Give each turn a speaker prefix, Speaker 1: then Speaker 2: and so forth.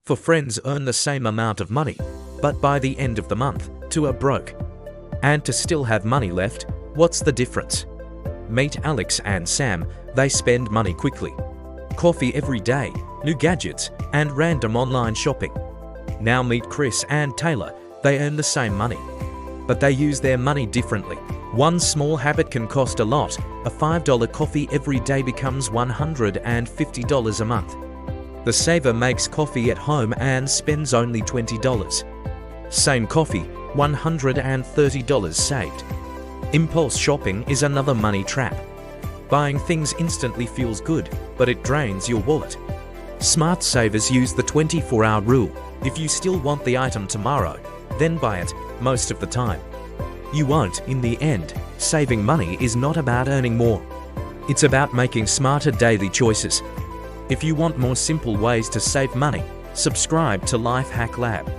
Speaker 1: For friends earn the same amount of money, but by the end of the month, two are broke. And to still have money left, what's the difference? Meet Alex and Sam, they spend money quickly. Coffee every day, new gadgets, and random online shopping. Now meet Chris and Taylor, they earn the same money. But they use their money differently. One small habit can cost a lot. A $5 coffee every day becomes $150 a month. The saver makes coffee at home and spends only $20. Same coffee, $130 saved. Impulse shopping is another money trap. Buying things instantly feels good, but it drains your wallet. Smart savers use the 24-hour rule. If you still want the item tomorrow, then buy it most of the time. You won't in the end. Saving money is not about earning more. It's about making smarter daily choices. If you want more simple ways to save money, subscribe to Life Hack Lab.